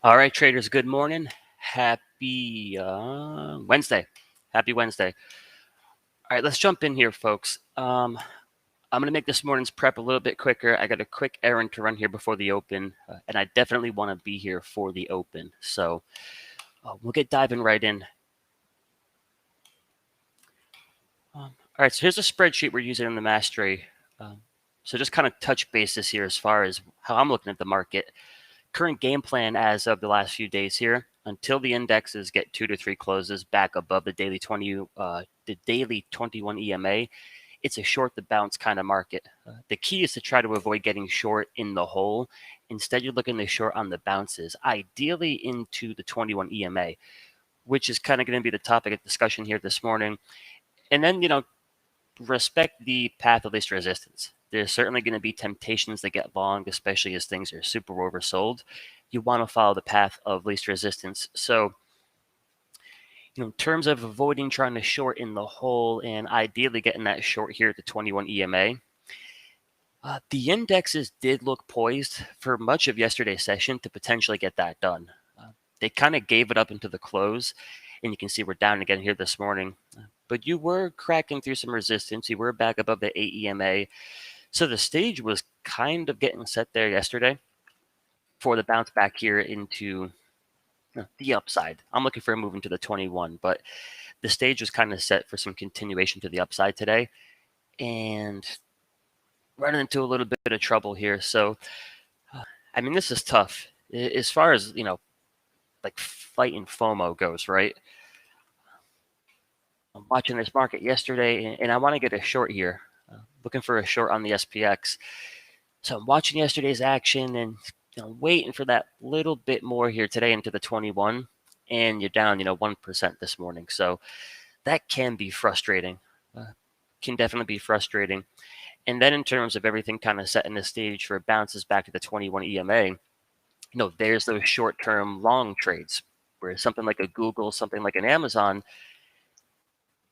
All right, traders, good morning. Happy Wednesday. Happy Wednesday. All right, let's jump in here, folks. I'm going to make this morning's prep a little bit quicker. I got a quick errand to run here before the open, and I definitely want to be here for the open. So we'll get diving right in. All right, so here's a spreadsheet we're using in the mastery. So just kind of touch bases here as far as how I'm looking at the market. Current game plan as of the last few days here, until the indexes get 2 to 3 closes back above the daily 21 EMA, it's a short the bounce kind of market. The key is to try to avoid getting short in the hole. Instead, you're looking to short on the bounces, ideally into the 21 EMA, which is kind of going to be the topic of discussion here this morning. And then, respect the path of least resistance. There's certainly going to be temptations that get long, especially as things are super oversold. You want to follow the path of least resistance. So, in terms of avoiding trying to short in the hole and ideally getting that short here at the 21 EMA, the indexes did look poised for much of yesterday's session to potentially get that done. They kind of gave it up into the close, and you can see we're down again here this morning. But you were cracking through some resistance. You were back above the 8 EMA. So the stage was kind of getting set there yesterday for the bounce back here into the upside. I'm looking for a move into the 21, but the stage was kind of set for some continuation to the upside today. And running into a little bit of trouble here. So, this is tough. As far as, like fighting FOMO goes, right? I'm watching this market yesterday, and I want to get a short here. Looking for a short on the SPX. So I'm watching yesterday's action and waiting for that little bit more here today into the 21, and you're down 1% this morning. So that can be frustrating. Can definitely be frustrating. And then in terms of everything kind of setting the stage for bounces back to the 21 EMA, there's those short-term long trades where something like a Google, something like an Amazon,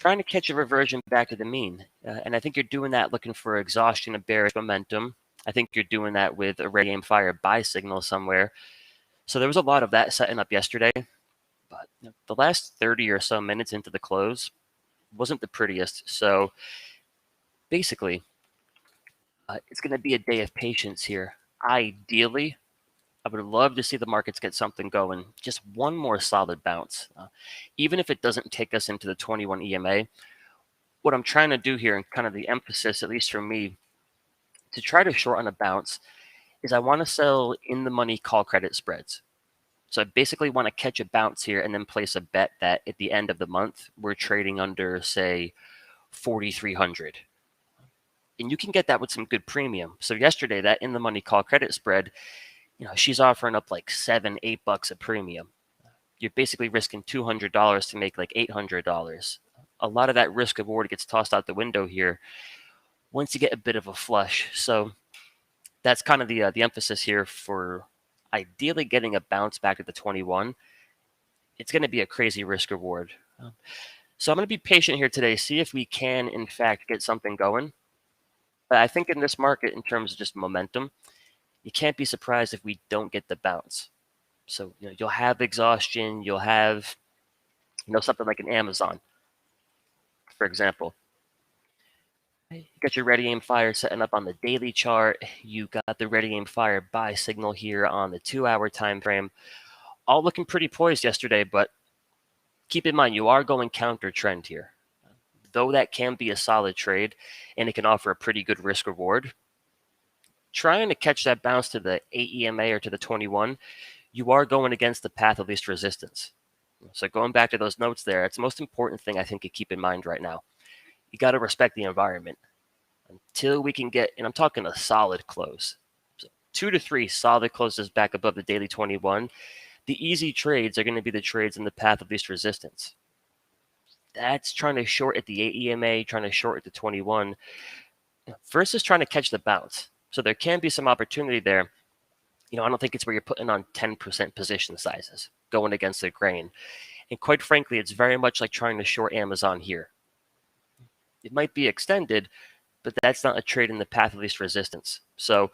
trying to catch a reversion back to the mean. And I think you're doing that looking for exhaustion of bearish momentum. I think you're doing that with a ready aim fire buy signal somewhere. So there was a lot of that setting up yesterday. But the last 30 or so minutes into the close wasn't the prettiest. So basically, it's going to be a day of patience here. Ideally, I would love to see the markets get something going. Just one more solid bounce. Even if it doesn't take us into the 21 EMA, what I'm trying to do here, and kind of the emphasis, at least for me, to try to short on a bounce, is I want to sell in the money call credit spreads. So I basically want to catch a bounce here and then place a bet that at the end of the month, we're trading under, say, 4,300. And you can get that with some good premium. So yesterday, that in the money call credit spread, she's offering up like $7-8 a premium. You're basically risking $200 to make like $800. A lot of that risk reward gets tossed out the window here once you get a bit of a flush. So that's kind of the emphasis here for ideally getting a bounce back to the 21. It's going to be a crazy risk reward. So I'm going to be patient here today, see if we can, in fact, get something going. But I think in this market, in terms of just momentum, you can't be surprised if we don't get the bounce. So you'll have exhaustion. You'll have something like an Amazon, for example. You got your ready aim fire setting up on the daily chart. You got the ready aim fire buy signal here on the 2-hour time frame. All looking pretty poised yesterday, but keep in mind you are going counter trend here. Though that can be a solid trade and it can offer a pretty good risk reward, trying to catch that bounce to the 8 EMA or to the 21, you are going against the path of least resistance. So going back to those notes there, it's the most important thing I think to keep in mind right now. You got to respect the environment until we can get, and I'm talking a solid close. So 2 to 3 solid closes back above the daily 21. The easy trades are going to be the trades in the path of least resistance. That's trying to short at the 8 EMA, trying to short at the 21, versus trying to catch the bounce. So there can be some opportunity there. I don't think it's where you're putting on 10% position sizes, going against the grain. And quite frankly, it's very much like trying to short Amazon here. It might be extended, but that's not a trade in the path of least resistance. So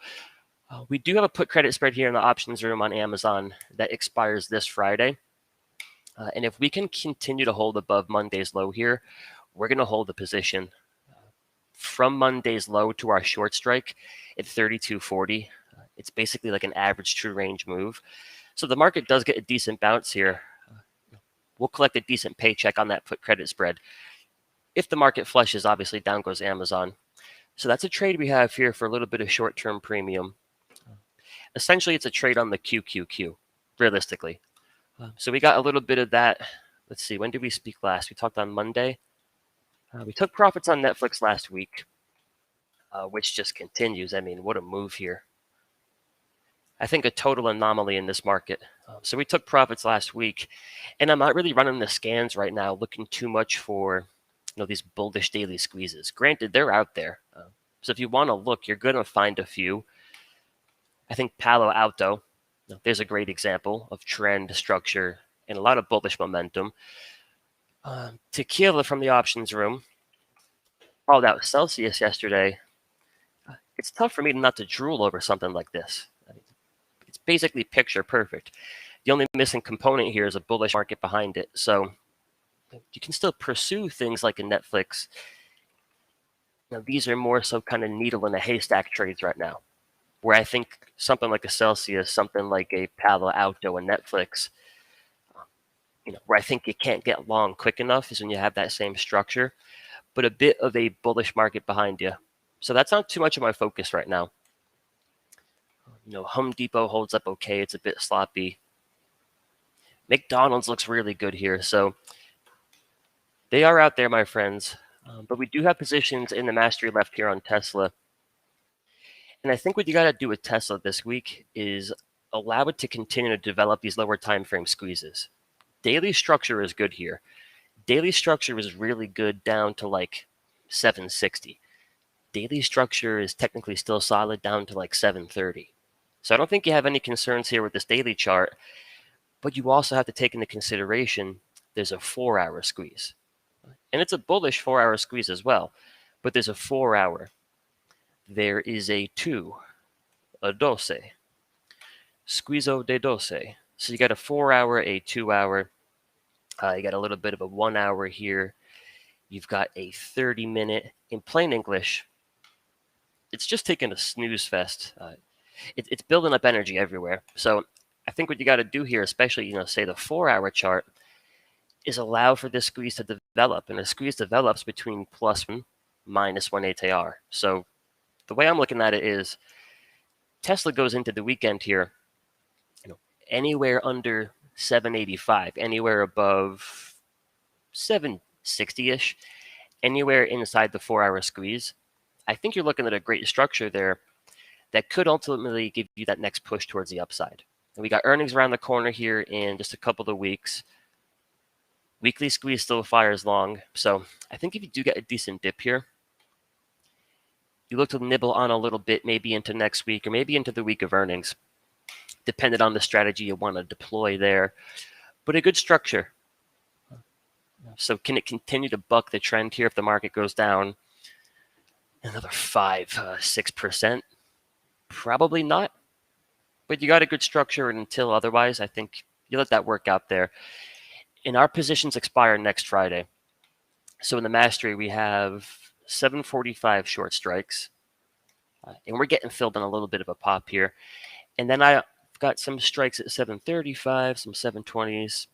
We do have a put credit spread here in the options room on Amazon that expires this Friday. And if we can continue to hold above Monday's low here, we're going to hold the position from Monday's low to our short strike at 32.40. It's basically like an average true range move. So the market does get a decent bounce here. We'll collect a decent paycheck on that put credit spread. If the market flushes, obviously down goes Amazon. So that's a trade we have here for a little bit of short-term premium. Essentially, it's a trade on the QQQ, realistically. So we got a little bit of that. Let's see, when did we speak last? We talked on Monday. We took profits on Netflix last week, which just continues. I mean, what a move here. I think a total anomaly in this market. So we took profits last week, and I'm not really running the scans right now, looking too much for these bullish daily squeezes. Granted, they're out there. So if you want to look, you're going to find a few. I think Palo Alto, there's a great example of trend, structure, and a lot of bullish momentum. Tequila from the options room called out Celsius yesterday. It's tough for me not to drool over something like this. It's basically picture perfect. The only missing component here is a bullish market behind it. So you can still pursue things like a Netflix. These are more so kind of needle in a haystack trades right now, where I think something like a Celsius, something like a Palo Alto, and Netflix, where I think you can't get long quick enough is when you have that same structure, but a bit of a bullish market behind you. So that's not too much of my focus right now. Home Depot holds up okay. It's a bit sloppy. McDonald's looks really good here. So they are out there, my friends. But we do have positions in the mastery left here on Tesla. And I think what you got to do with Tesla this week is allow it to continue to develop these lower time frame squeezes. Daily structure is good here. Daily structure is really good down to like 760. Daily structure is technically still solid down to like 730. So I don't think you have any concerns here with this daily chart, but you also have to take into consideration there's a 4-hour squeeze. And it's a bullish 4-hour squeeze as well, but there's a 4-hour. There is a 2, a 12, squeezo de 12. So you got a 4-hour, a 2-hour. You got a little bit of a 1-hour here. You've got a 30-minute. In plain English, it's just taking a snooze fest. It's building up energy everywhere. So I think what you got to do here, especially, say the 4-hour chart, is allow for this squeeze to develop. And a squeeze develops between +1, -1 ATR. So the way I'm looking at it is Tesla goes into the weekend here, anywhere under 785, anywhere above 760-ish, anywhere inside the 4-hour squeeze. I think you're looking at a great structure there that could ultimately give you that next push towards the upside. And we got earnings around the corner here in just a couple of weeks. Weekly squeeze still fires long. So I think if you do get a decent dip here, you look to nibble on a little bit, maybe into next week or maybe into the week of earnings, depending on the strategy you want to deploy there. But a good structure. So can it continue to buck the trend here if the market goes down another 5-6%? Probably not. But you got a good structure, and until otherwise, I think you let that work out there. And our positions expire next Friday. So in the mastery, we have 745 short strikes. And we're getting filled in a little bit of a pop here. And then I've got some strikes at 735, some 720s.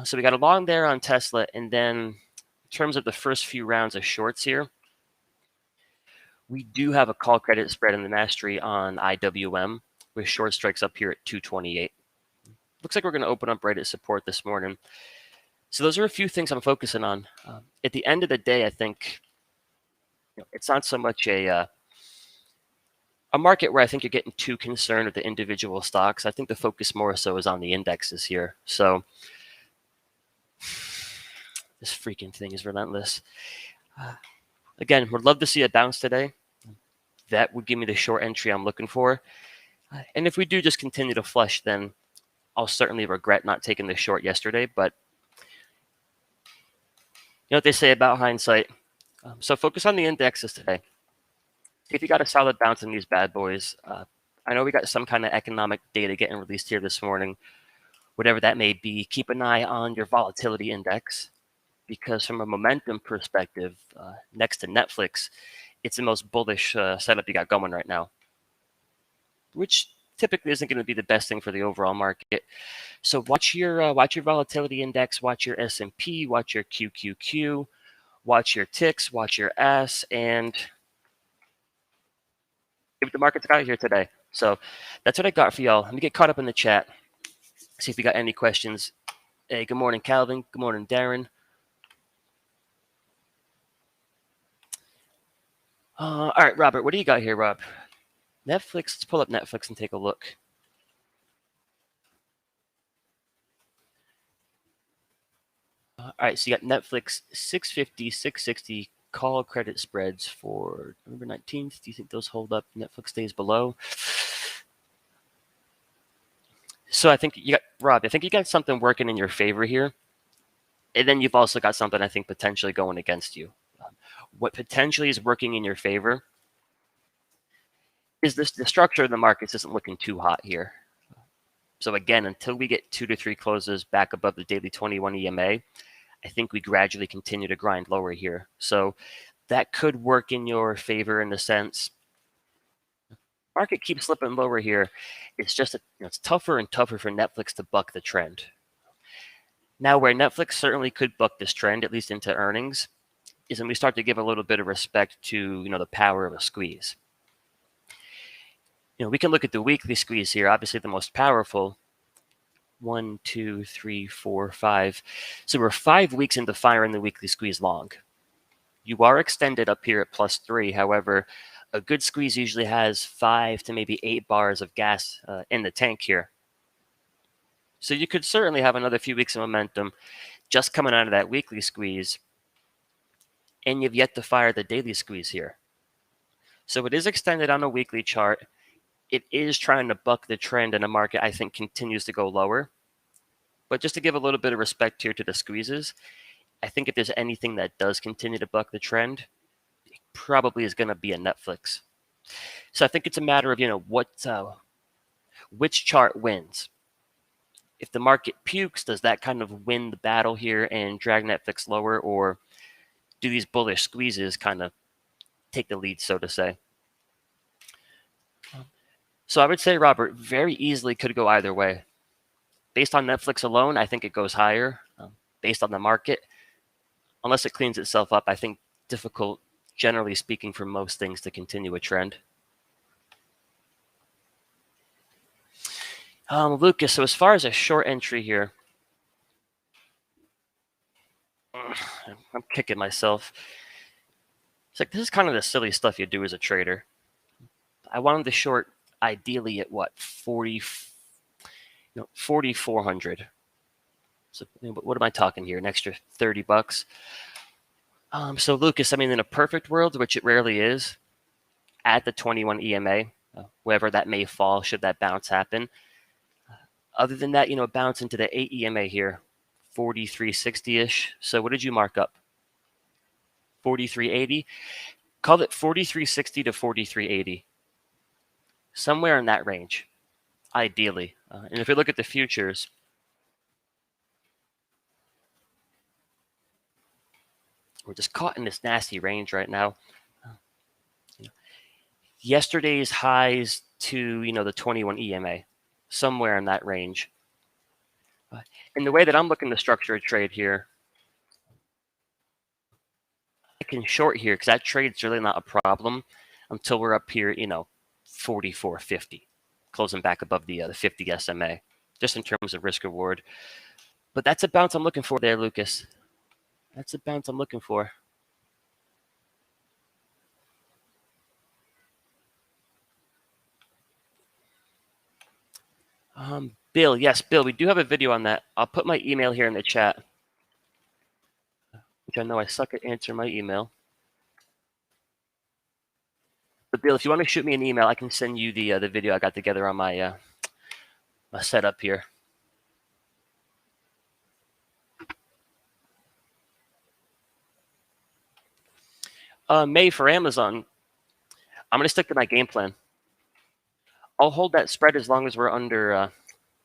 So we got a long there on Tesla. And then in terms of the first few rounds of shorts here, we do have a call credit spread in the mastery on IWM with short strikes up here at 228. Looks like we're going to open up right at support this morning. So those are a few things I'm focusing on. At the end of the day, I think it's not so much a market where I think you're getting too concerned with the individual stocks. I think the focus more so is on the indexes here. So this freaking thing is relentless. Again, would love to see a bounce today. That would give me the short entry I'm looking for. And if we do just continue to flush, then I'll certainly regret not taking the short yesterday. But you know what they say about hindsight. So focus on the indexes today. If you got a solid bounce in these bad boys, I know we got some kind of economic data getting released here this morning, whatever that may be. Keep an eye on your volatility index because, from a momentum perspective, next to Netflix, it's the most bullish setup you got going right now, which typically isn't going to be the best thing for the overall market. So watch your volatility index, watch your S&P, watch your QQQ, watch your ticks, watch your S, and if the market's got here today. So that's what I got for y'all. Let me get caught up in the chat. See if we got any questions. Hey, good morning, Calvin. Good morning, Darren. All right, Robert, what do you got here, Rob? Netflix. Let's pull up Netflix and take a look. All right, so you got Netflix 650, 660 call credit spreads for November 19th. Do you think those hold up? Netflix stays below. So I think you got, Rob, I think you got something working in your favor here. And then you've also got something I think potentially going against you. What potentially is working in your favor is this: the structure of the markets isn't looking too hot here. So again, until we get 2 to 3 closes back above the daily 21 EMA, I think we gradually continue to grind lower here. So that could work in your favor in the sense market keeps slipping lower here. It's just it's tougher and tougher for Netflix to buck the trend. Now, where Netflix certainly could buck this trend, at least into earnings, is when we start to give a little bit of respect to the power of a squeeze. We can look at the weekly squeeze here. Obviously, the most powerful. 1, 2, 3, 4, 5. So we're 5 weeks into firing the weekly squeeze long. You are extended up here at +3. However, a good squeeze usually has 5 to maybe 8 bars of gas in the tank here. So you could certainly have another few weeks of momentum just coming out of that weekly squeeze, and you've yet to fire the daily squeeze here. So it is extended on a weekly chart. It is trying to buck the trend, and the market, I think, continues to go lower. But just to give a little bit of respect here to the squeezes, I think if there's anything that does continue to buck the trend, it probably is going to be a Netflix. So I think it's a matter of, which chart wins. If the market pukes, does that kind of win the battle here and drag Netflix lower, or do these bullish squeezes kind of take the lead, so to say? So I would say, Robert, very easily could go either way. Based on Netflix alone, I think it goes higher. Based on the market, unless it cleans itself up, I think difficult, generally speaking, for most things to continue a trend. Lucas, so as far as a short entry here, I'm kicking myself. It's like, this is kind of the silly stuff you do as a trader. I wanted to short ideally at what, 4,400. So what am I talking here? An extra $30. So Lucas, I mean, in a perfect world, which it rarely is, at the 21 EMA, wherever that may fall, should that bounce happen. Other than that, bounce into the 8 EMA here, 4360-ish. So what did you mark up? 4380. Call it 4360 to 4380. Somewhere in that range, ideally. And if we look at the futures, we're just caught in this nasty range right now. Yesterday's highs to, the 21 EMA, somewhere in that range. And the way that I'm looking to structure a trade here, I can short here because that trade's really not a problem until we're up here, 44.50, closing back above the 50 SMA, just in terms of risk reward. But that's a bounce I'm looking for there, Lucas. That's a bounce I'm looking for. Bill, yes, Bill, we do have a video on that. I'll put my email here in the chat, which I know I suck at answering my email. But Bill, if you want to shoot me an email, I can send you the video I got together on my my setup here. May for Amazon. I'm going to stick to my game plan. I'll hold that spread as long as we're under.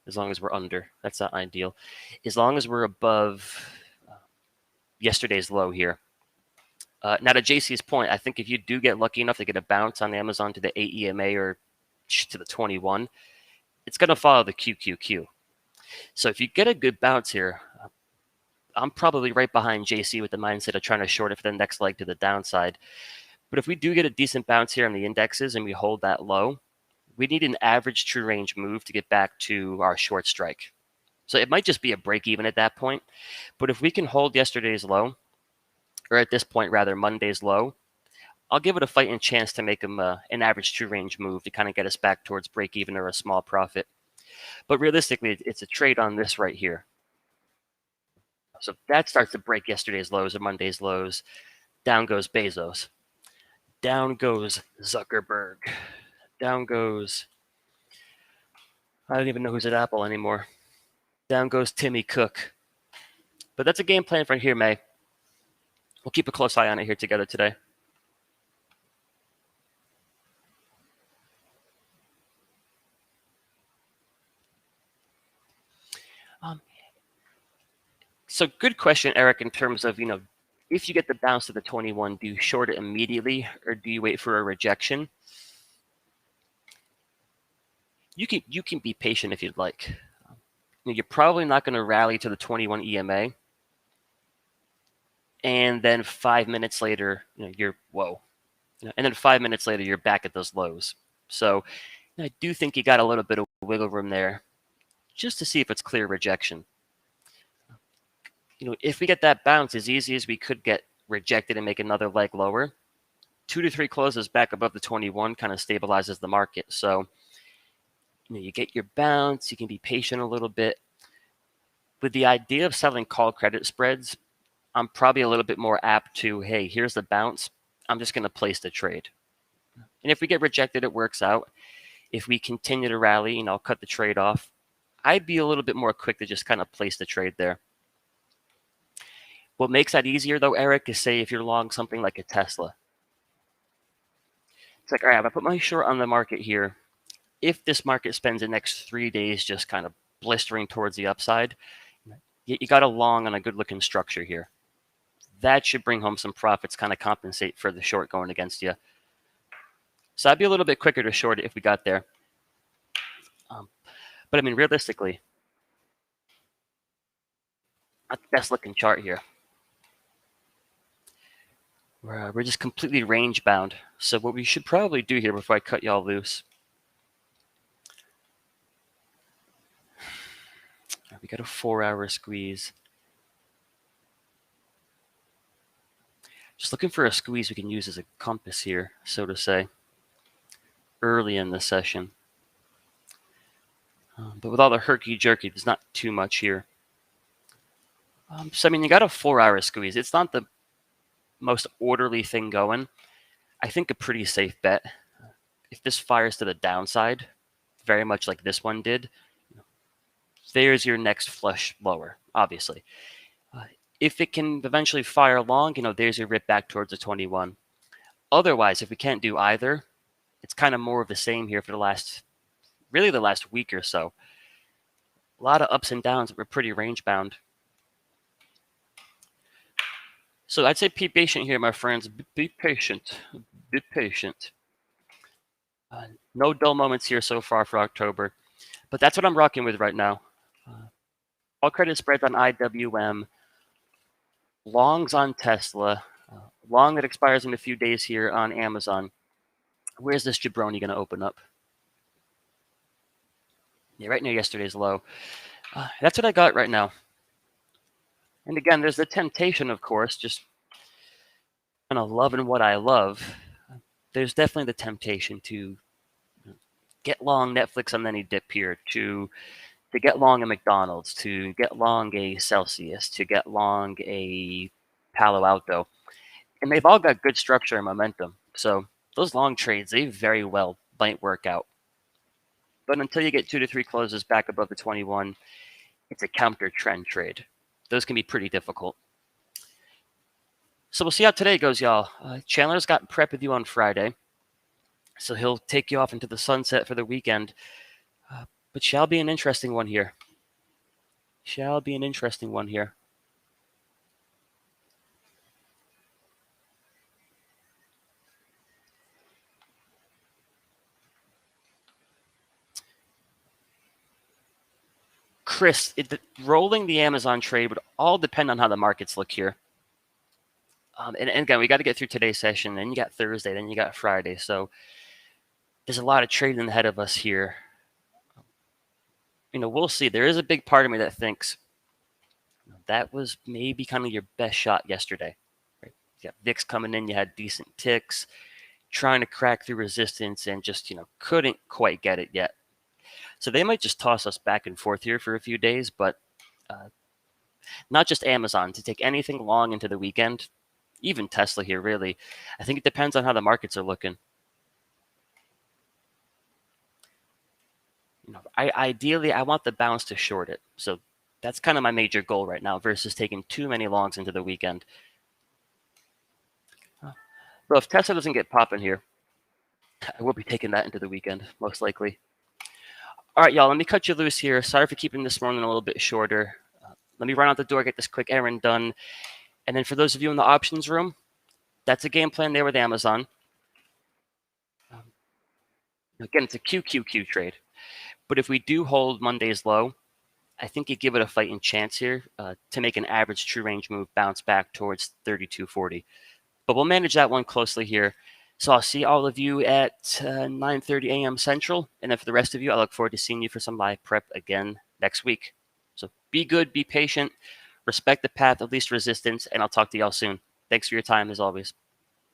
As long as we're under. That's not ideal. As long as we're above yesterday's low here. Now, to JC's point, I think if you do get lucky enough to get a bounce on Amazon to the 8 EMA or to the 21, it's going to follow the QQQ. So if you get a good bounce here, I'm probably right behind JC with the mindset of trying to short it for the next leg to the downside. But if we do get a decent bounce here on the indexes and we hold that low, we need an average true range move to get back to our short strike. So it might just be a break even at that point. But if we can hold yesterday's low, or at this point, rather, Monday's low, I'll give it a fighting chance to make them an average true range move to kind of get us back towards break even or a small profit. But realistically, it's a trade on this right here. So if that starts to break yesterday's lows or Monday's lows, down goes Bezos. Down goes Zuckerberg. Down goes, I don't even know who's at Apple anymore. Down goes Timmy Cook. But that's a game plan for here, May. We'll keep a close eye on it here together today. So good question, Eric, in terms of, if you get the bounce to the 21, do you short it immediately or do you wait for a rejection? You can be patient if you'd like. You're probably not going to rally to the 21 EMA. And then 5 minutes later, you're, whoa. And then 5 minutes later, you're back at those lows. So I do think you got a little bit of wiggle room there just to see if it's clear rejection. If we get that bounce as easy as we could get rejected and make another leg lower, 2 to 3 closes back above the 21 kind of stabilizes the market. So, you get your bounce, you can be patient a little bit. With the idea of selling call credit spreads, I'm probably a little bit more apt to, hey, here's the bounce. I'm just going to place the trade. And if we get rejected, it works out. If we continue to rally, I'll cut the trade off. I'd be a little bit more quick to just kind of place the trade there. What makes that easier, though, Eric, is say if you're long something like a Tesla. It's like, all right, if I put my short on the market here, if this market spends the next 3 days just kind of blistering towards the upside, you got a long on a good-looking structure here. That should bring home some profits, kind of compensate for the short going against you. So I'd be a little bit quicker to short it if we got there. But I mean, realistically, not the best looking chart here. We're just completely range bound. So what we should probably do here before I cut y'all loose, we got a 4-hour squeeze. Just looking for a squeeze we can use as a compass here, so to say, early in the session. But with all the herky-jerky, there's not too much here. So, I mean, you got a 4-hour squeeze. It's not the most orderly thing going. I think a pretty safe bet. If this fires to the downside, very much like this one did, there's your next flush lower, obviously. If it can eventually fire long, there's your rip back towards the 21. Otherwise, if we can't do either, it's kind of more of the same here for the last week or so. A lot of ups and downs. We're pretty range bound. So I'd say be patient here, my friends. Be patient. Be patient. No dull moments here so far for October. But that's what I'm rocking with right now. All credit spreads on IWM. Longs on Tesla. Long that expires in a few days here on Amazon. Where's this jabroni going to open up? Yeah, right near yesterday's low. That's what I got right now. And again, there's the temptation, of course, just kind of loving what I love. There's definitely the temptation to get long Netflix on any dip here, to get long a McDonald's, to get long a Celsius, to get long a Palo Alto. And they've all got good structure and momentum. So those long trades, they very well might work out. But until you get 2 to 3 closes back above the 21, it's a counter trend trade. Those can be pretty difficult. So we'll see how today goes, y'all. Chandler's got prep with you on Friday. So he'll take you off into the sunset for the weekend. But shall be an interesting one here. Shall be an interesting one here. Chris, rolling the Amazon trade would all depend on how the markets look here. And again, we got to get through today's session. Then you got Thursday. Then you got Friday. So there's a lot of trading ahead of us here. We'll see. There is a big part of me that thinks that was maybe kind of your best shot yesterday. Right? You got VIX coming in. You had decent ticks, trying to crack through resistance, and just couldn't quite get it yet. So they might just toss us back and forth here for a few days, but not just Amazon. To take anything long into the weekend, even Tesla here, really, I think it depends on how the markets are looking. Ideally, I want the bounce to short it. So that's kind of my major goal right now versus taking too many longs into the weekend. So if Tesla doesn't get popping here, I will be taking that into the weekend, most likely. All right, y'all, let me cut you loose here. Sorry for keeping this morning a little bit shorter. Let me run out the door, get this quick errand done. And then for those of you in the options room, that's a game plan there with Amazon. Again, it's a QQQ trade. But if we do hold Monday's low, I think you give it a fighting chance here to make an average true range move bounce back towards 32.40. But we'll manage that one closely here. So I'll see all of you at 9:30 a.m. Central. And then for the rest of you, I look forward to seeing you for some live prep again next week. So be good, be patient, respect the path of least resistance, and I'll talk to y'all soon. Thanks for your time as always.